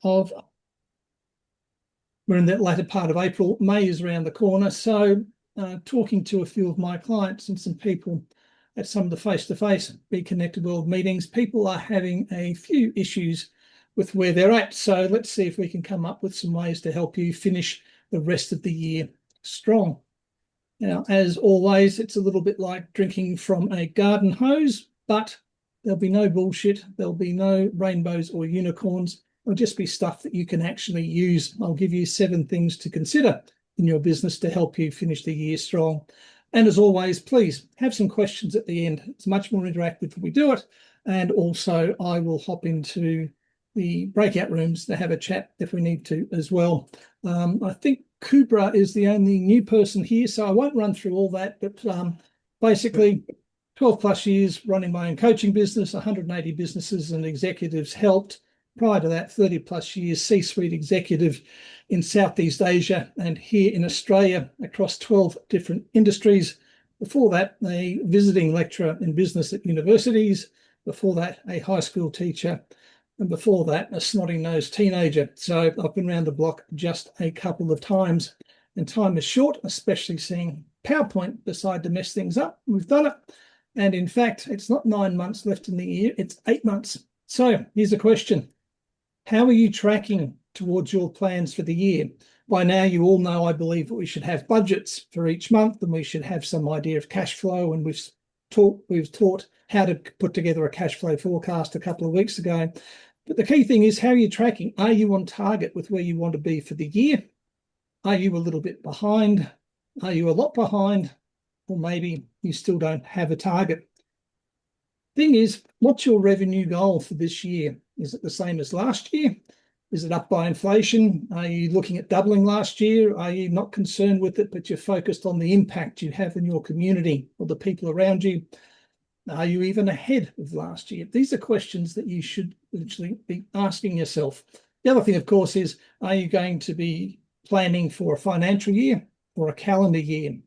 of, we're in that latter part of April. May is around the corner. So talking to a few of my clients and some people at some of the face-to-face Be Connected World meetings, people are having a few issues with where they're at. So let's see if we can come up with some ways to help you finish the rest of the year strong. Now, as always, it's a little bit like drinking from a garden hose, but there'll be no bullshit. There'll be no rainbows or unicorns. It'll just be stuff that you can actually use. I'll give you 7 things to consider in your business to help you finish the year strong. And as always, please have some questions at the end. It's much more interactive when we do it. And also I will hop into the breakout rooms to have a chat if we need to as well. I think Kubra is the only new person here, so I won't run through all that, but basically 12 plus years running my own coaching business, 180 businesses and executives helped. Prior to that, 30 plus years C-suite executive in Southeast Asia and here in Australia across 12 different industries. Before that, a visiting lecturer in business at universities. Before that, a high school teacher. And before that, a snotty-nosed teenager. So I've been around the block just a couple of times. And time is short, especially seeing PowerPoint decide to mess things up. We've done it. And in fact, it's not 9 months left in the year, it's 8 months. So here's a question. How are you tracking towards your plans for the year? By now, you all know, I believe, that we should have budgets for each month and we should have some idea of cash flow. And we've taught how to put together a cash flow forecast a couple of weeks ago. But the key thing is, how are you tracking? Are you on target with where you want to be for the year? Are you a little bit behind? Are you a lot behind? Or maybe you still don't have a target. Thing is, what's your revenue goal for this year? Is it the same as last year? Is it up by inflation? Are you looking at doubling last year? Are you not concerned with it, but you're focused on the impact you have in your community or the people around you? Are you even ahead of last year? These are questions that you should literally be asking yourself. The other thing, of course, is, are you going to be planning for a financial year or a calendar year?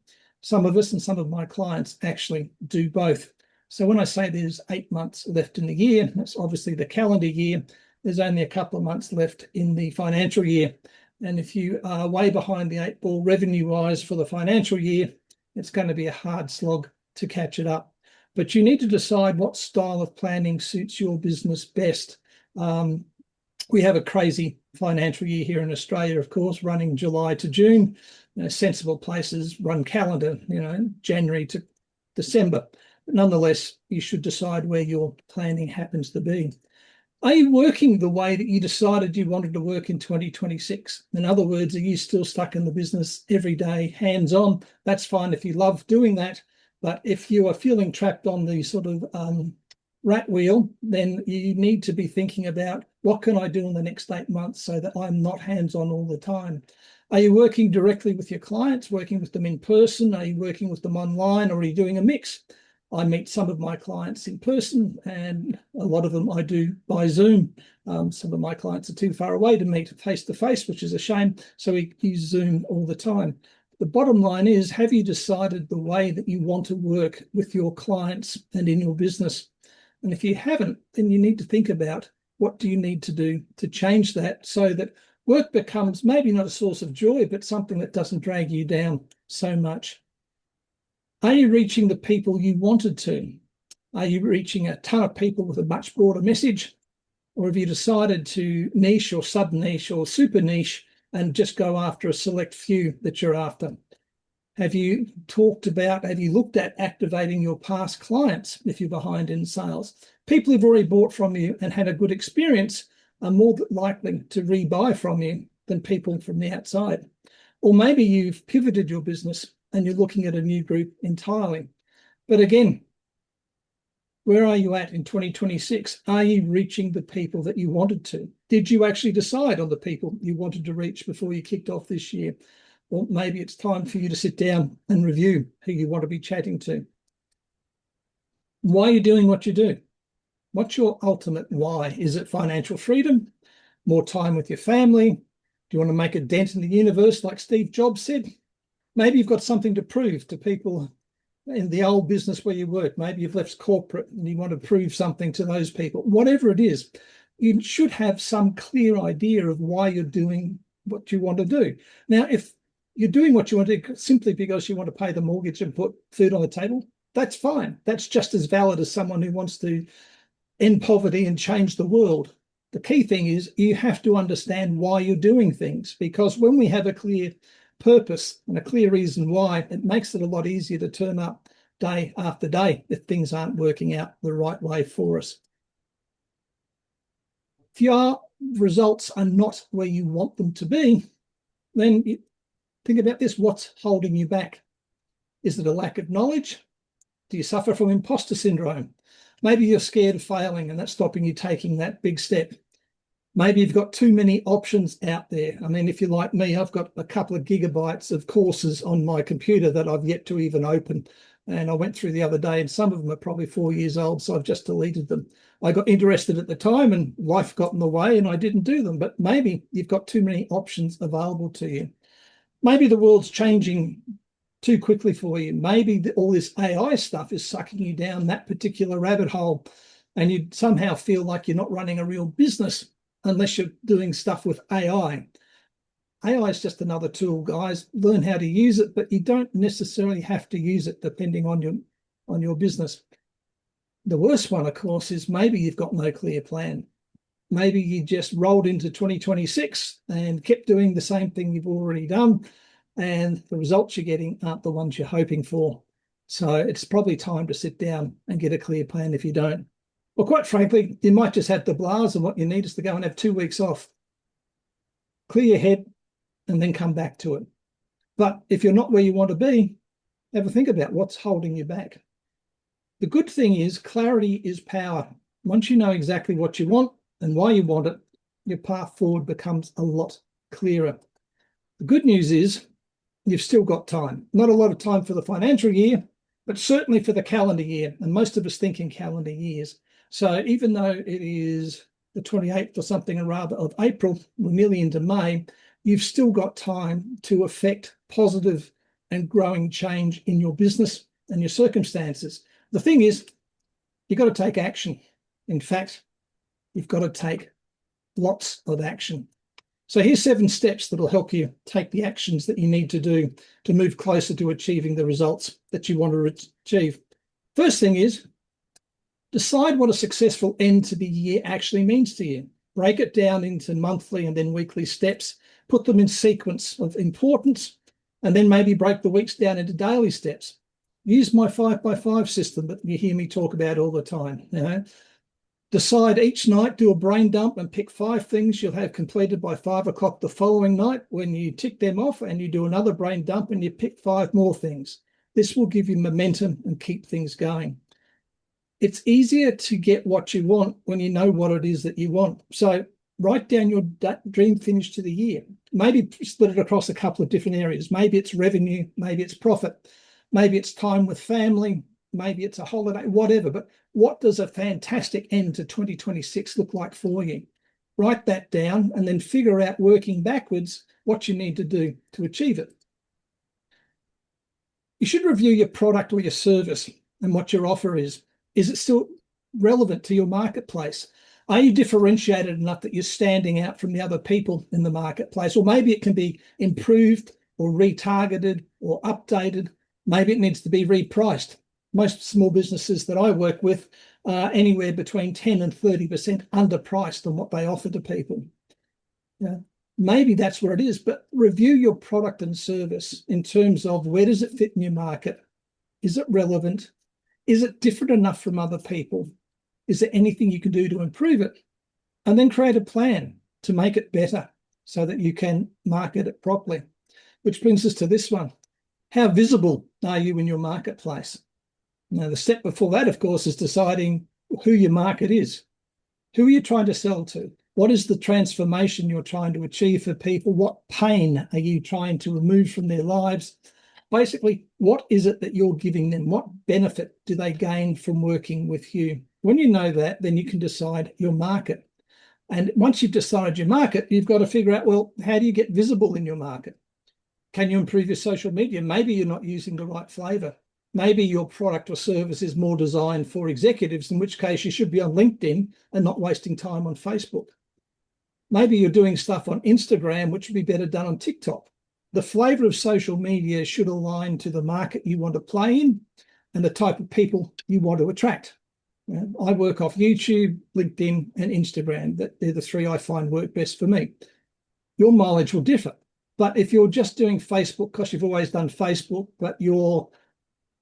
Some of us and some of my clients actually do both. So when I say there's 8 months left in the year, that's obviously the calendar year. There's only a couple of months left in the financial year. And if you are way behind the 8 ball revenue-wise for the financial year, it's going to be a hard slog to catch it up. But you need to decide what style of planning suits your business best. We have a crazy financial year here in Australia, of course, running July to June. Sensible places run calendar, January to December. But nonetheless, you should decide where your planning happens to be. Are you working the way that you decided you wanted to work in 2026? In other words, are you still stuck in the business every day, hands-on? That's fine if you love doing that. But if you are feeling trapped on the sort of rat wheel, then you need to be thinking about, what can I do in the next 8 months so that I'm not hands-on all the time? Are you working directly with your clients, working with them in person? Are you working with them online, or are you doing a mix? I meet some of my clients in person and a lot of them I do by Zoom. Some of my clients are too far away to meet face-to-face, which is a shame. So we use Zoom all the time. The bottom line is, have you decided the way that you want to work with your clients and in your business? And if you haven't, then you need to think about, what do you need to do to change that so that work becomes maybe not a source of joy, but something that doesn't drag you down so much. Are you reaching the people you wanted to? Are you reaching a ton of people with a much broader message? Or have you decided to niche or sub-niche or super niche and just go after a select few that you're after? Have you looked at activating your past clients if you're behind in sales? People who've already bought from you and had a good experience are more likely to rebuy from you than people from the outside. Or maybe you've pivoted your business and you're looking at a new group entirely. But again, where are you at in 2026? Are you reaching the people that you wanted to? Did you actually decide on the people you wanted to reach before you kicked off this year? Or maybe it's time for you to sit down and review who you want to be chatting to. Why are you doing what you do? What's your ultimate why? Is it financial freedom? More time with your family? Do you want to make a dent in the universe like Steve Jobs said? Maybe you've got something to prove to people in the old business where you work. Maybe you've left corporate and you want to prove something to those people. Whatever it is, you should have some clear idea of why you're doing what you want to do. Now, if you're doing what you want to do simply because you want to pay the mortgage and put food on the table, that's fine. That's just as valid as someone who wants to end poverty and change the world. The key thing is you have to understand why you're doing things, because when we have a clear purpose and a clear reason why, it makes it a lot easier to turn up day after day if things aren't working out the right way for us. If your results are not where you want them to be, then think about this. What's holding you back? Is it a lack of knowledge? Do you suffer from imposter syndrome? Maybe you're scared of failing and that's stopping you taking that big step. Maybe you've got too many options out there. I mean, if you're like me, I've got a couple of gigabytes of courses on my computer that I've yet to even open. And I went through the other day and some of them are probably 4 years old, so I've just deleted them. I got interested at the time and life got in the way and I didn't do them. But maybe you've got too many options available to you. Maybe the world's changing too quickly for you. Maybe all this AI stuff is sucking you down that particular rabbit hole and you somehow feel like you're not running a real business unless you're doing stuff with AI. AI is just another tool, guys. Learn how to use it, but you don't necessarily have to use it depending on your business. The worst one, of course, is maybe you've got no clear plan. Maybe you just rolled into 2026 and kept doing the same thing you've already done, and the results you're getting aren't the ones you're hoping for. So it's probably time to sit down and get a clear plan if you don't. Well, quite frankly, you might just have the blahs and what you need is to go and have 2 weeks off. Clear your head and then come back to it. But if you're not where you want to be, have a think about what's holding you back. The good thing is clarity is power. Once you know exactly what you want and why you want it, your path forward becomes a lot clearer. The good news is you've still got time. Not a lot of time for the financial year, but certainly for the calendar year. And most of us think in calendar years. So even though it is the 28th or something or rather of April, we're nearly into May, you've still got time to affect positive and growing change in your business and your circumstances. The thing is, you've got to take action. In fact, you've got to take lots of action. So here's 7 steps that will help you take the actions that you need to do to move closer to achieving the results that you want to achieve. First thing is, decide what a successful end to the year actually means to you. Break it down into monthly and then weekly steps. Put them in sequence of importance, and then maybe break the weeks down into daily steps. Use my 5x5 system that you hear me talk about all the time. Decide each night, do a brain dump and pick 5 things you'll have completed by 5 o'clock the following night. When you tick them off, and you do another brain dump and you pick 5 more things. This will give you momentum and keep things going. It's easier to get what you want when you know what it is that you want. So write down your dream finish to the year. Maybe split it across a couple of different areas. Maybe it's revenue, maybe it's profit, maybe it's time with family, maybe it's a holiday, whatever. But what does a fantastic end to 2026 look like for you? Write that down and then figure out, working backwards, what you need to do to achieve it. You should review your product or your service and what your offer is. Is it still relevant to your marketplace? Are you differentiated enough that you're standing out from the other people in the marketplace? Or maybe it can be improved or retargeted or updated. Maybe it needs to be repriced. Most small businesses that I work with are anywhere between 10 and 30% underpriced on what they offer to people. Maybe that's what it is, but review your product and service in terms of where does it fit in your market? Is it relevant? Is it different enough from other people? Is there anything you can do to improve it? And then create a plan to make it better so that you can market it properly. Which brings us to this one. How visible are you in your marketplace? Now, the step before that, of course, is deciding who your market is. Who are you trying to sell to? What is the transformation you're trying to achieve for people? What pain are you trying to remove from their lives? Basically, what is it that you're giving them? What benefit do they gain from working with you? When you know that, then you can decide your market. And once you've decided your market, you've got to figure out, well, how do you get visible in your market? Can you improve your social media? Maybe you're not using the right flavor. Maybe your product or service is more designed for executives, in which case you should be on LinkedIn and not wasting time on Facebook. Maybe you're doing stuff on Instagram, which would be better done on TikTok. The flavor of social media should align to the market you want to play in and the type of people you want to attract. I work off YouTube, LinkedIn, and Instagram. They're the three I find work best for me. Your mileage will differ. But if you're just doing Facebook because you've always done Facebook, but your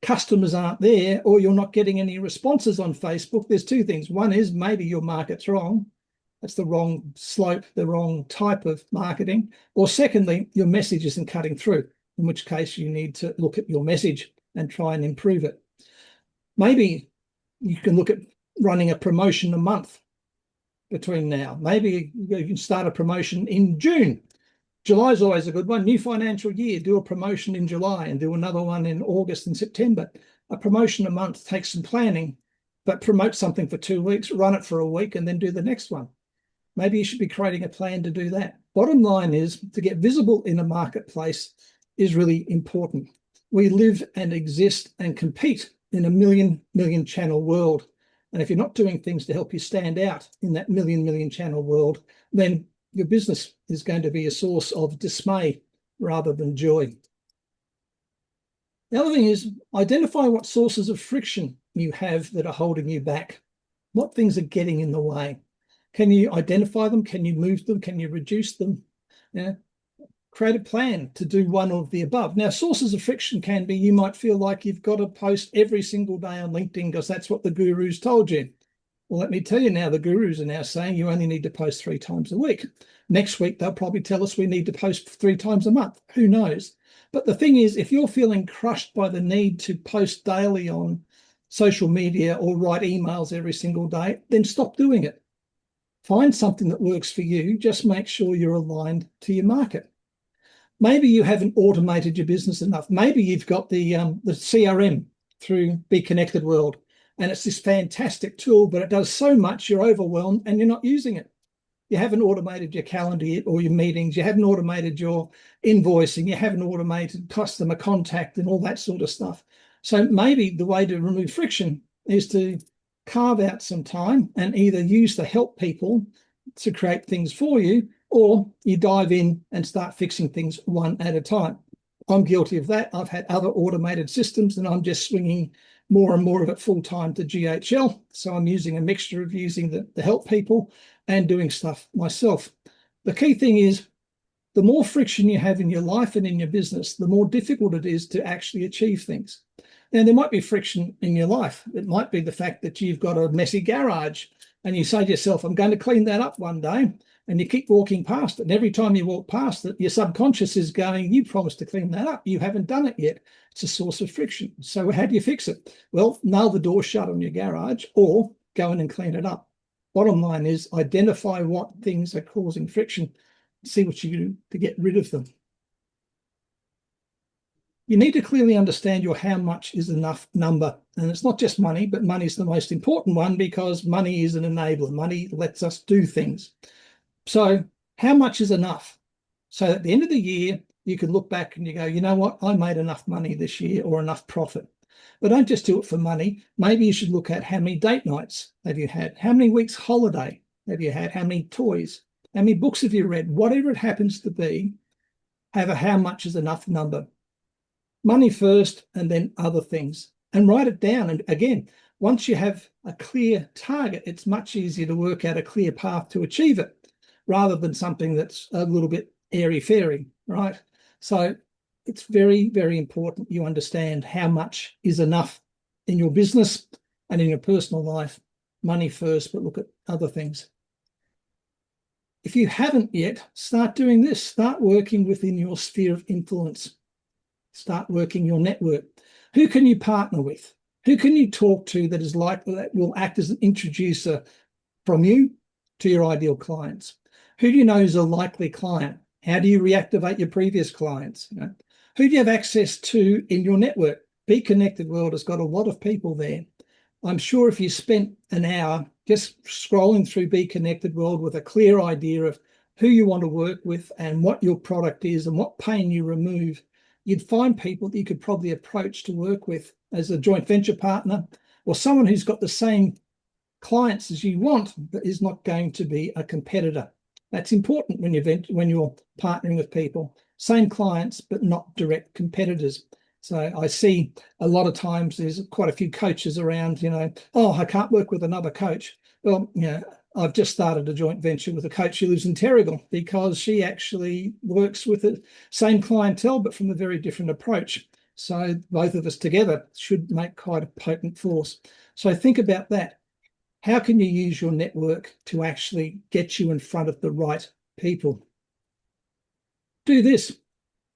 customers aren't there, or you're not getting any responses on Facebook, there's two things. One is maybe your market's wrong. That's the wrong slope, the wrong type of marketing. Or secondly, your message isn't cutting through, in which case you need to look at your message and try and improve it. Maybe you can look at running a promotion a month between now. Maybe you can start a promotion in June. July is always a good one. New financial year, do a promotion in July and do another one in August and September. A promotion a month takes some planning, but promote something for 2 weeks, run it for a week, and then do the next one. Maybe you should be creating a plan to do that. Bottom line is, to get visible in a marketplace is really important. We live and exist and compete in a million channel world. And if you're not doing things to help you stand out in that million channel world, then your business is going to be a source of dismay rather than joy. The other thing is, identify what sources of friction you have that are holding you back. What things are getting in the way? Can you identify them? Can you move them? Can you reduce them? Create a plan to do one of the above. Now, sources of friction can be, you might feel like you've got to post every single day on LinkedIn because that's what the gurus told you. Well, let me tell you now, the gurus are now saying you only need to post 3 times a week. Next week, they'll probably tell us we need to post 3 times a month. Who knows? But the thing is, if you're feeling crushed by the need to post daily on social media or write emails every single day, then stop doing it. Find something that works for you. Just make sure you're aligned to your market. Maybe you haven't automated your business enough. Maybe you've got the CRM through Be Connected World, and it's this fantastic tool, but it does so much, you're overwhelmed and you're not using it. You haven't automated your calendar yet, or your meetings. You haven't automated your invoicing. You haven't automated customer contact and all that sort of stuff. So maybe the way to remove friction is to carve out some time and either use to help people to create things for you, or you dive in and start fixing things one at a time. I'm guilty of that. I've had other automated systems and I'm just swinging more and more of it full-time to GHL. So I'm using a mixture of using the help people and doing stuff myself. The key thing is, the more friction you have in your life and in your business, the more difficult it is to actually achieve things. Now, there might be friction in your life. It might be the fact that you've got a messy garage and you say to yourself, I'm going to clean that up one day. And you keep walking past it. And every time you walk past it, your subconscious is going, you promised to clean that up. You haven't done it yet. It's a source of friction. So how do you fix it? Well, nail the door shut on your garage or go in and clean it up. Bottom line is, identify what things are causing friction. See what you do to get rid of them. You need to clearly understand your how much is enough number. And it's not just money, but money is the most important one, because money is an enabler. Money lets us do things. So how much is enough? So at the end of the year, you can look back and you go, you know what, I made enough money this year, or enough profit. But don't just do it for money. Maybe you should look at how many date nights have you had? How many weeks holiday have you had? How many toys? How many books have you read? Whatever it happens to be, have a how much is enough number. Money first and then other things. And write it down. And again, once you have a clear target, it's much easier to work out a clear path to achieve it, rather than something that's a little bit airy-fairy, right? So it's very, very important you understand how much is enough in your business and in your personal life. Money first, but look at other things. If you haven't yet, start doing this. Start working within your sphere of influence. Start working your network. Who can you partner with? Who can you talk to that is likely, that will act as an introducer from you to your ideal clients? Who do you know is a likely client? How do you reactivate your previous clients? Who do you have access to in your network? Be Connected World has got a lot of people there. I'm sure if you spent an hour just scrolling through Be Connected World with a clear idea of who you want to work with and what your product is and what pain you remove, you'd find people that you could probably approach to work with as a joint venture partner, or someone who's got the same clients as you want, but is not going to be a competitor. That's important when you're partnering with people. Same clients, but not direct competitors. So I see a lot of times there's quite a few coaches around, oh, I can't work with another coach. Well, I've just started a joint venture with a coach who lives in Terrigal because she actually works with the same clientele, but from a very different approach. So both of us together should make quite a potent force. So think about that. How can you use your network to actually get you in front of the right people? Do this.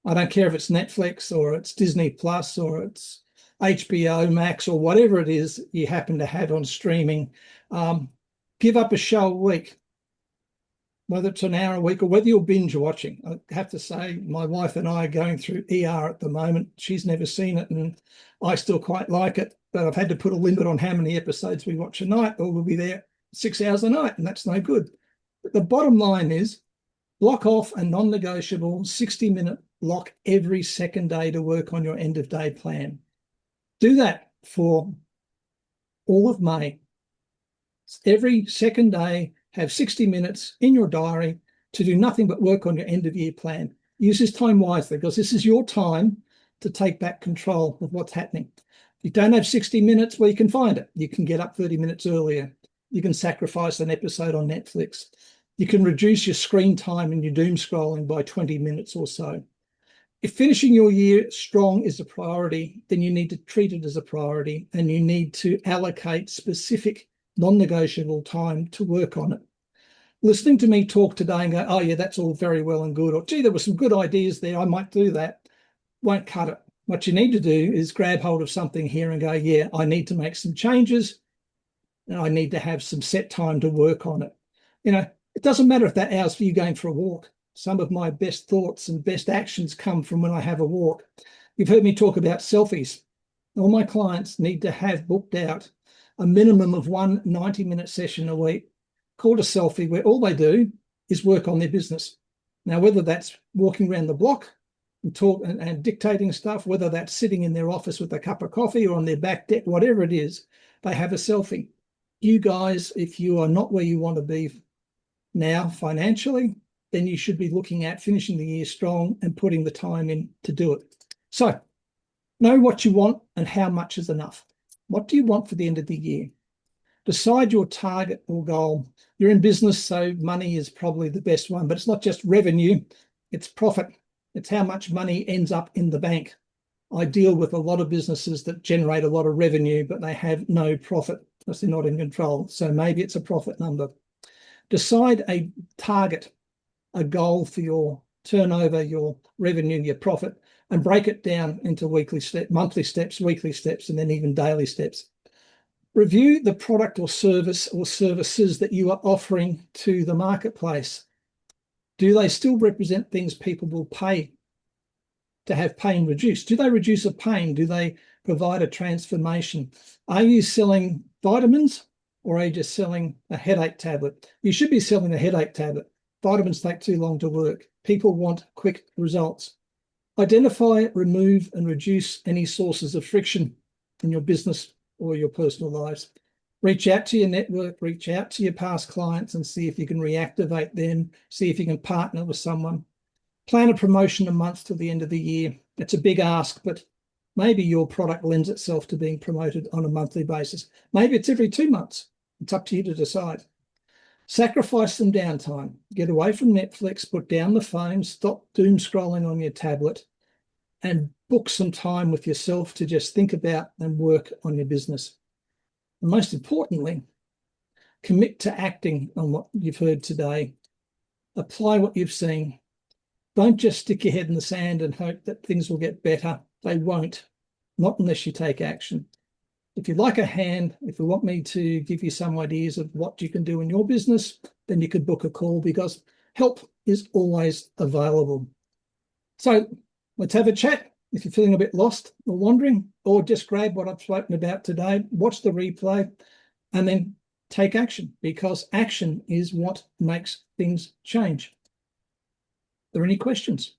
I don't care if it's Netflix or it's Disney Plus or it's HBO Max or whatever it is you happen to have on streaming. Give up a show a week, whether it's an hour a week or whether you're binge watching. I have to say, my wife and I are going through ER at the moment. She's never seen it and I still quite like it, but I've had to put a limit on how many episodes we watch a night or we'll be there 6 hours a night and that's no good. But the bottom line is block off a non-negotiable 60-minute block every second day to work on your end of day plan. Do that for all of May. Every second day, have 60 minutes in your diary to do nothing but work on your end of year plan. Use this time wisely because this is your time to take back control of what's happening. If you don't have 60 minutes, well, you can find it. You can get up 30 minutes earlier. You can sacrifice an episode on Netflix. You can reduce your screen time and your doom scrolling by 20 minutes or so. If finishing your year strong is a priority, then you need to treat it as a priority and you need to allocate specific non-negotiable time to work on it. Listening to me talk today and go, oh yeah, that's all very well and good, or gee, there were some good ideas there, I might do that, won't cut it. What you need to do is grab hold of something here and go, yeah, I need to make some changes and I need to have some set time to work on it. It doesn't matter if that hour's for you going for a walk. Some of my best thoughts and best actions come from when I have a walk. You've heard me talk about selfies. All my clients need to have booked out a minimum of one 90-minute session a week called a selfie, where all they do is work on their business. Now, whether that's walking around the block and talk and dictating stuff, whether that's sitting in their office with a cup of coffee or on their back deck, whatever it is, they have a selfie. You guys, if you are not where you want to be now financially, then you should be looking at finishing the year strong and putting the time in to do it. So know what you want and how much is enough. What do you want for the end of the year? Decide your target or goal. You're in business, so money is probably the best one, but it's not just revenue, it's profit. It's how much money ends up in the bank. I deal with a lot of businesses that generate a lot of revenue, but they have no profit because they're not in control. So maybe it's a profit number. Decide a target, a goal for your turnover, your revenue, your profit, and break it down into monthly steps, weekly steps, and then even daily steps. Review the product or service or services that you are offering to the marketplace. Do they still represent things people will pay to have pain reduced? Do they reduce a pain? Do they provide a transformation? Are you selling vitamins or are you just selling a headache tablet? You should be selling a headache tablet. Vitamins take too long to work. People want quick results. Identify, remove, and reduce any sources of friction in your business or your personal lives. Reach out to your network, reach out to your past clients and see if you can reactivate them, see if you can partner with someone. Plan a promotion a month till the end of the year. It's a big ask, but maybe your product lends itself to being promoted on a monthly basis. Maybe it's every 2 months. It's up to you to decide. Sacrifice some downtime. Get away from Netflix, put down the phone, stop doom scrolling on your tablet, and book some time with yourself to just think about and work on your business. And most importantly, commit to acting on what you've heard today. Apply what you've seen. Don't just stick your head in the sand and hope that things will get better. They won't, not unless you take action. If you'd like a hand, if you want me to give you some ideas of what you can do in your business, then you could book a call because help is always available. So let's have a chat. If you're feeling a bit lost or wandering, or just grab what I've spoken about today, watch the replay, and then take action, because action is what makes things change. Are there any questions?